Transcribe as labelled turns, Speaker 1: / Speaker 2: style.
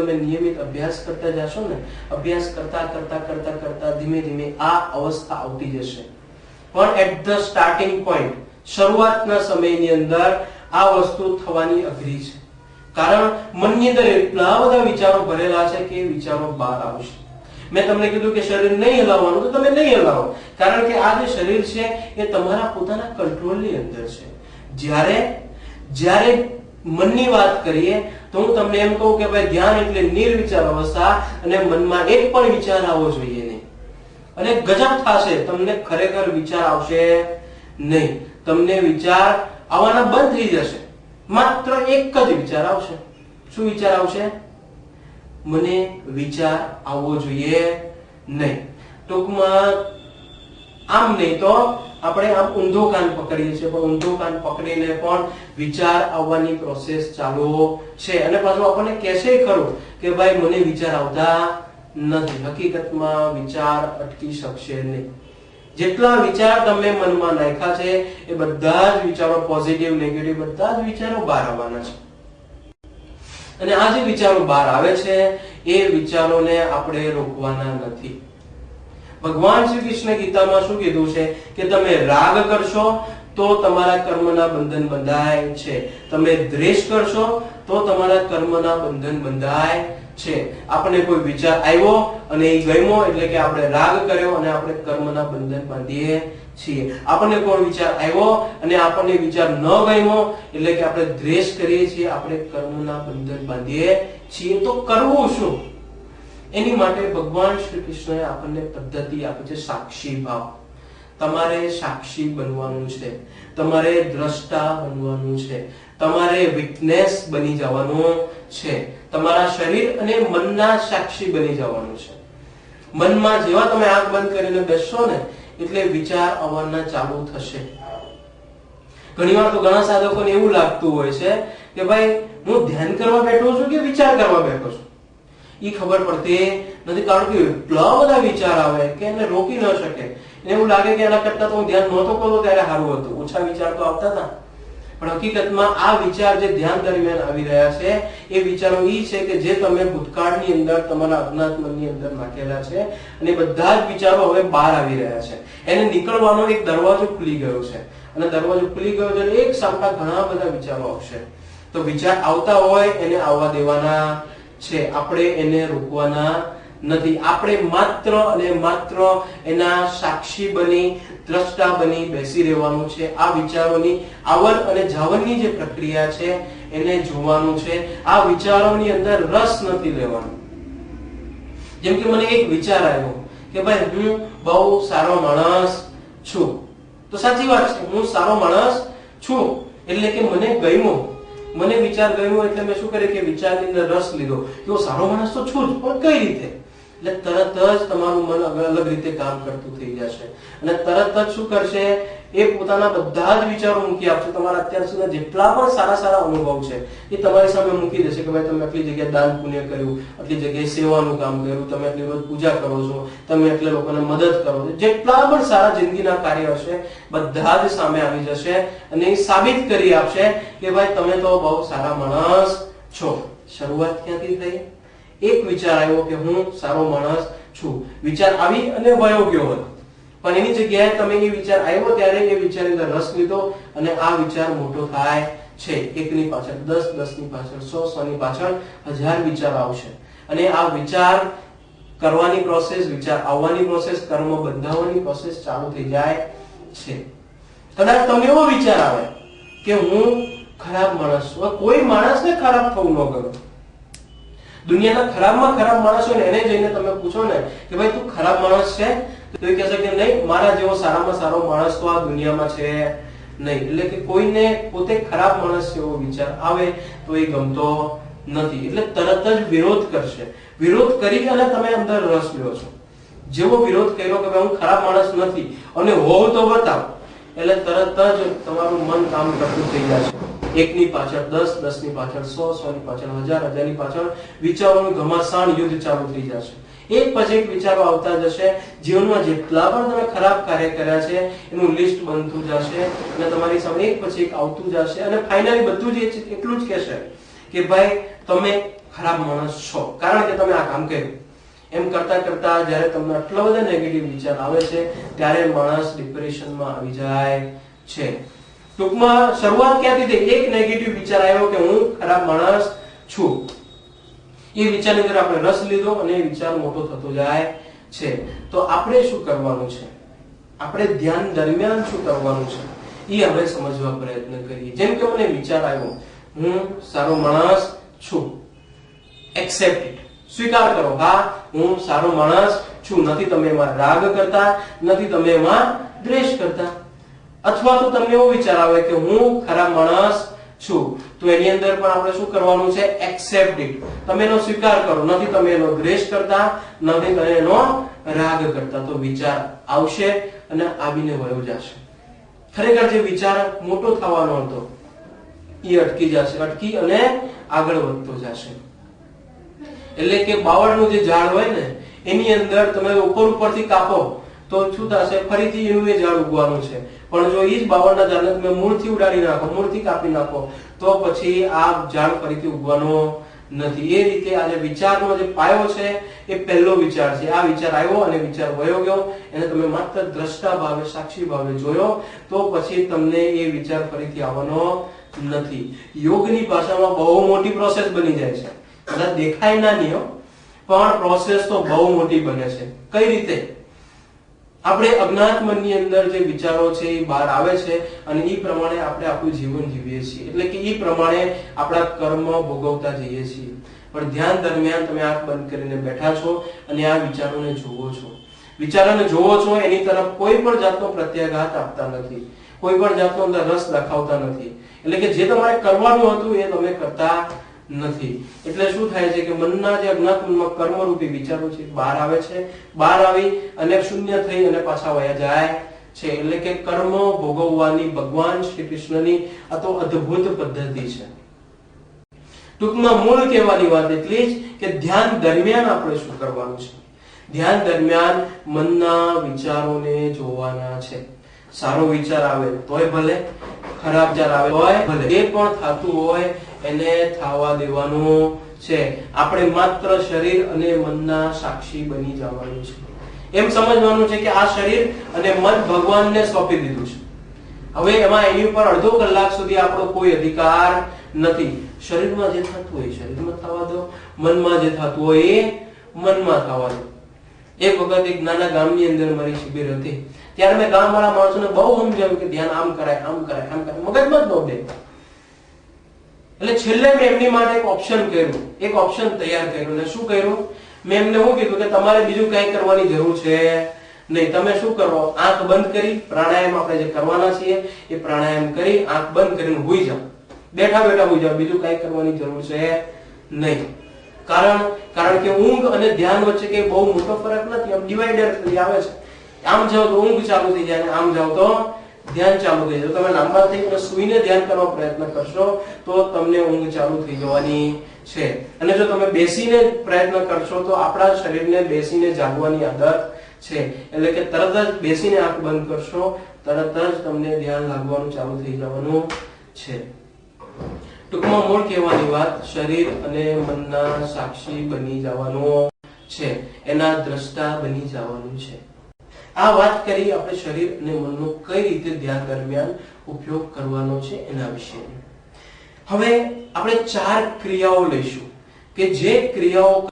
Speaker 1: તમે નિયમિત અભ્યાસ કરતા જશો ને, અભ્યાસ કરતા ધીમે ધીમે આ અવસ્થા આવતી જશે. પણ એટ ધ સ્ટાર્ટિંગ પોઈન્ટ, શરૂઆતના સમયની અંદર આ વસ્તુ થવાની અઘરી છે. કારણ મનની અંદર એટલા બધા વિચારો ભરેલા છે કે વિચારો બહાર આવશે. મેં તમને કીધું કે શરીર નહીં હલાવવાનું, તો તમે નહીં હલાવો, કારણ કે આ જે શરીર છે એ તમારા પોતાના કંટ્રોલની અંદર છે. જ્યારે મનની વાત કરીએ તો હું તમને એમ કહું કે ભાઈ ધ્યાન એટલે નિર્વિચાર અવસ્થા, અને મનમાં એક પણ વિચાર આવવો જોઈએ નહીં. અને ગજબ થશે, તમને ખરેખર વિચાર આવશે નહીં. તમને વિચાર આવવાના બંધ થઈ જશે. માત્ર એક જ વિચાર આવશે. શું વિચાર આવશે? મને વિચાર આવવો જોઈએ નહીં. ટૂંકમાં આમ નહીં તો આપણે આમ ઊંધો કાન પકડીએ છીએ, પણ ઊંધો કાન પકડીને પણ વિચાર આવવાની પ્રોસેસ ચાલુ છે. અને પાછું આપણને કહેશે ખરું કે ભાઈ મને વિચાર આવતા નથી. હકીકતમાં વિચાર અટકી શકશે નહીં. જેટલા વિચાર તમે મનમાં નાખ્યા છે એ બધા જ વિચારો, પોઝિટિવ નેગેટિવ બધા જ વિચારો બહાર આવવાના છે. અને આ જે વિચારો બહાર આવે છે એ વિચારોને આપણે રોકવાના નથી. ભગવાન શ્રી કૃષ્ણ ગીતામાં શું કીધું છે કે તમે રાગ કરશો તો તમારા કર્મના બંધન બંધાય છે, તમે દ્વેષ કરશો તો તમારા કર્મના બંધન બંધાય છે. આપણે કોઈ વિચાર આવ્યો અને એ ગમ્યો એટલે કે આપણે રાગ કર્યો અને આપણે કર્મના બંધન બાંધીએ છીએ. આપણને કોઈ વિચાર આવ્યો અને આપણને વિચાર ન ગમ્યો એટલે કે આપણે દ્વેષ કરીએ છીએ, આપણે કર્મના બંધન બાંધીએ છીએ. તો કરવું શું? એની માટે ભગવાન શ્રી કૃષ્ણએ આપણને પદ્ધતિ આપી છે, સાક્ષી ભાવ. તમારે સાક્ષી બનવાનું છે, તમારે દ્રષ્ટા બનવાનું છે, તમારે વિટનેસ બની જવાનું છે, તમારા શરીર અને મનના સાક્ષી બની જવાનું છે. મનમાં જેવા તમે આંખ બંધ કરીને બેસશો ને એટલે વિચાર આવવાના ચાલુ થશે. ઘણીવાર તો ઘણા સાધકોને એવું લાગતું હોય છે કે ભાઈ હું ધ્યાન કરવા બેઠો છું કે વિચાર કરવા બેઠો છું, એ ખબર પડતી નથી. કારણ કે એટલા બધા વિચાર આવે કે એને રોકી ન શકે. એને એવું લાગે કે એના કરતા તો હું ધ્યાન નહોતો કરતો ત્યારે સારું હતું, ઓછા વિચાર તો આવતા હતા. પણ હકીકતમાં આ વિચાર જે ધ્યાન દરમિયાન આવી રહ્યા છે એ વિચારો એ છે કે જે તમે ભૂતકાળની અંદર તમારા અજ્ઞાત મનની અંદર નાખેલા છે, અને બધા જ વિચારો હવે બહાર આવી રહ્યા છે. એને નીકળવાનો એક દરવાજો ખુલી ગયો છે, અને દરવાજો ખુલી ગયો છે એટલે એક સામટા ઘણા બધા વિચારો આવશે. તો વિચાર આવતા હોય એને આવવા દેવાના છે, આપણે એને રોકવાના નથી. આપણે માત્ર અને માત્ર એના સાક્ષી બની, દ્રષ્ટા બની બેસી રહેવાનું છે. આ વિચારોની આવન અને જાવનની જે પ્રક્રિયા છે એને જોવાનું છે. આ વિચારોની અંદર રસ નથી લેવાનો. જેમ કે મને એક વિચાર આવ્યો કે ભાઈ હું બહુ સારો માણસ છું, તો સાચી વાત છે, હું સારો માણસ છું એટલે કે મને ગમ્યું, મને વિચાર ગમ્યો એટલે મેં શું કર્યું કે વિચારની અંદર રસ લીધો કે હું સારો માણસ તો છું જ, પણ કઈ રીતે? એટલે તરત જ તમારું મન અલગ રીતે કામ કરતું થઈ જશે, અને તરત જ શું કરશે એ પોતાના બધા જ વિચારો મૂકી આપશે. તમારા અત્યાર સુધી જેટલા પણ સારા સારા અનુભવ છે એ તમારી સામે મૂકી દેશે કે ભાઈ તમે આટલી જગ્યાએ દાન પુણ્ય કર્યું, આટલી જગ્યાએ સેવાનું કામ કર્યું, તમે આટલી રોજ પૂજા કરો છો, તમે એટલા લોકોને મદદ કરો છો. જેટલા પણ સારા જિંદગીના કાર્ય હશે બધા જ સામે આવી જશે અને એ સાબિત કરી આપશે કે ભાઈ તમે તો બહુ સારા માણસ છો. શરૂઆત ક્યાંથી થઈ? એક વિચાર આવ્યો કે હું સારો માણસ છું, વિચાર આવી અને વયો ગયો હતો. પણ એની જગ્યાએ તમે એ વિચાર આવ્યો ત્યારે એ વિચારની અંદર રસ લીધો અને આ વિચાર મોટો થાય છે. એકની પાછળ 10, 10ની પાછળ 100, 100ની પાછળ 1000 વિચાર આવશે. અને આ વિચાર કરવાની પ્રોસેસ, વિચાર આવવાની પ્રોસેસ, કર્મ બંધાવવાની પ્રોસેસ ચાલુ થઈ જાય છે. કદાચ તમને એવો વિચાર આવે કે હું ખરાબ માણસ છું. કોઈ માણસને ખરાબ થવું ન ગમે. દુનિયાના ખરાબમાં ખરાબ માણસ હોય ને એને જઈને તમે પૂછો ને કે ભાઈ તું ખરાબ માણસ છે, તો એ કહેશે કે નહીં, મારા જેવો સારામાં સારો માણસ તો આ દુનિયામાં છે નહીં. એટલે કે કોઈને પોતે ખરાબ માણસ એવો વિચાર આવે તો એ ગમતો નથી, એટલે તરત જ વિરોધ કરશે. વિરોધ કરી અને તમે અંદર રસ લ્યો છો. જેવો વિરોધ કર્યો કે ભાઈ હું ખરાબ માણસ નથી અને હોવ તો બતાવ, એટલે તરત જ તમારું મન કામ કરતું થઈ જશે. એકની પાછળ 10, 10ની પાછળ 100, 100ની પાછળ 1000, 1000ની પાછળ વિચારોનું ઘમાસાણ યુદ્ધ ચાલુ થઈ જશે. એક પછી એક વિચારો આવતા જશે. જીવનમાં જેટલા પણ તમે ખરાબ કાર્ય કર્યા છે એનું લિસ્ટ બનતું જશે અને તમારી સામે એક પછી એક આવતું જશે. અને ફાઇનલી બધું જ એટલું જ કહેશે કે ભાઈ તમે ખરાબ માણસ છો કારણ કે તમે આ કામ કર્યું. એમ કરતા કરતા જ્યારે તમને આટલા બધા નેગેટિવ વિચાર આવે છે ત્યારે માણસ ડિપ્રેશનમાં આવી જાય છે. ટૂંકમાં શરૂઆત ક્યાંથી થઈ? એક નેગેટિવ વિચાર આવ્યો કે હું ખરાબ માણસ છું. એ વિચારની અંદર આપણે રસ લીધો અને એ વિચાર મોટો થતો જાય છે. તો આપણે શું કરવાનું છે? આપણે ધ્યાન દરમિયાન શું કરવાનું છે એ હવે સમજવા પ્રયત્ન કરીએ. જેમ કે મને વિચાર આવ્યો હું સારો માણસ છું, એક્સેપ્ટ ઇટ, સ્વીકાર કરો. હા, હું સારો માણસ છું. નથી તમે એમાં રાગ કરતા, નથી તમે એમાં દ્વેષ કરતા. અથવા તો તમને એવો વિચાર આવે કે હું ખરાબ માણસ છું, તો એની અંદર પણ આપણે શું કરવાનું છે? એક્સેપ્ટ ઇટ, તમે એનો સ્વીકાર કરો. નથી તમે એનો દ્વેષ કરતા, નથી તમે એનો રાગ કરતા. તો વિચાર આવશે અને આવીને વયો જશે. ખરેખર જે વિચાર મોટો થવાનો હતો એ અટકી જશે, અટકી અને આગળ વધતો જશે. એટલે કે બાવળનું જે ઝાડ હોય ને એની અંદર તમે ઉપરથી કાપો તો શું થશે? ફરીથી એનું એ ઝાડ ઉગવાનું છે. પણ જો એ જ બાવળના ઝાડને તમે મૂળથી ઉડાડી નાખો, મૂળથી કાપી નાખો તો પછી આ ઝાડ ફરીથી ઉગવાનો નથી. એ રીતે આ જે વિચારનો જે પાયો છે એ પહેલો વિચાર છે. આ વિચાર આવ્યો અને વિચાર વયો ગયો, એને તમે માત્ર દ્રષ્ટા ભાવે, સાક્ષી ભાવે જોયો તો પછી તમને એ વિચાર ફરીથી આવવાનો નથી. યોગની ભાષામાં બહુ મોટી પ્રોસેસ બની જાય છે. કદાચ દેખાય ના નહીં, પણ પ્રોસેસ તો બહુ મોટી બને છે. કઈ રીતે? આપણે અજ્ઞાત મનની અંદર જે વિચારો છે એ બહાર આવે છે અને એ પ્રમાણે આપણે આપણું જીવન જીવીએ છીએ. એટલે કે એ પ્રમાણે આપણા કર્મ ભોગવતા જઈએ છીએ. પણ ધ્યાન દરમિયાન તમે આંખ બંધ કરીને બેઠા છો અને આ વિચારોને જોવો છો. વિચારોને જોવો છો, એની તરફ કોઈ પણ જાતનો પ્રત્યાઘાત આપતા નથી, કોઈ પણ જાતનો અંદર રસ દાખવતા નથી. એટલે કે જે તમારે કરવાનું હતું એ તમે કરતા નથી. એટલે શું થાય છે કે મનના જે અજ્ઞાત મનમાં કર્મરૂપી વિચારો છે બહાર આવે છે. બહાર આવી અને શૂન્ય થઈ અને પાછા વયા જાય છે. એટલે કે કર્મ ભોગવવાની ભગવાન શ્રી કૃષ્ણની આ તો અદ્ભુત પદ્ધતિ છે. ટૂંકમાં મૂળ કહેવાની વાત એટલી જ કે ધ્યાન દરમિયાન આપણે શું કરવાનું છે? ધ્યાન દરમિયાન મનના વિચારોને જોવાના છે. સારો વિચાર આવે તોય ભલે, ખરાબ વિચાર આવે તોય ભલે, જે પણ થતું હોય એને થવા દેવાનું છે. આપણે માત્ર શરીર અને મનના સાક્ષી બની જવાનું છે. એમ સમજવાનું છે કે આ શરીર અને મન ભગવાનને સોંપી દીધું છે. હવે એમાં એની ઉપર અડધો કલાક સુધી આપણો કોઈ અધિકાર નથી. શરીરમાં જે થતું હોય શરીરમાં થવા દો, મનમાં જે થતું હોય એ મનમાં થવા દો. એક વખત એક નાના ગામની અંદર મારી શિબિર હતી. ત્યારે મેં ગામવાળા માણસોને બહુ સમજાવ્યું કે ધ્યાન આમ કરાય, આમ કરાય, આમ કરાય. મગજમાં જ ન દે. એટલે છેલ્લે મેં એમની માટે એક ઓપ્શન કર્યું, એક ઓપ્શન તૈયાર કર્યું. અને શું કર્યું? મેં એમને શું કીધું કે તમારે બીજું કઈ કરવાની જરૂર છે નહીં. તમે શું કરો? આંખ બંધ કરી પ્રાણાયામ આપણે જે કરવાના છીએ એ પ્રાણાયામ કરી આંખ બંધ કરીને હુઈ જાઓ. બેઠા બેઠા હુઈ જાઓ. બીજું કઈ કરવાની જરૂર છે નહીં. કારણ કે ઊંઘ અને ધ્યાન વચ્ચે કઈ બહુ મોટો ફરક નથી. આમ ડિવાઈડર આવે છે. આમ જાઓ તો ઊંઘ ચાલુ થઈ જાય અને આમ જાઓ તો ધ્યાન ચાલુ થઈ જાય. તમે લાંબા થઈને સુઈને ધ્યાન કરવા પ્રયત્ન કરશો તો તમને ઊંઘ ચાલુ થઈ જવાની છે. અને જો તમે બેસીને પ્રયત્ન કરશો તો આપણા શરીરને બેસીને જાગવાની આદત છે. એટલે કે તરત જ બેસીને આંખ બંધ કરશો તરત જ તમને ધ્યાન લાગવાનું ચાલુ થઈ જવાનું છે. ટૂંકમાં મૂળ કહેવાની વાત શરીર અને મનના સાક્ષી બની જવાનું છે, એના દ્રષ્ટા બની જવાનું છે. આ વાત કરી આપણે શરીર અને મનનો કઈ રીતે ધ્યાન દરમિયાન ઉપયોગ કરવાનો છે એના વિશે. હવે આપણે 4 ક્રિયાઓ લઈશું કે જે ક્રિયાઓ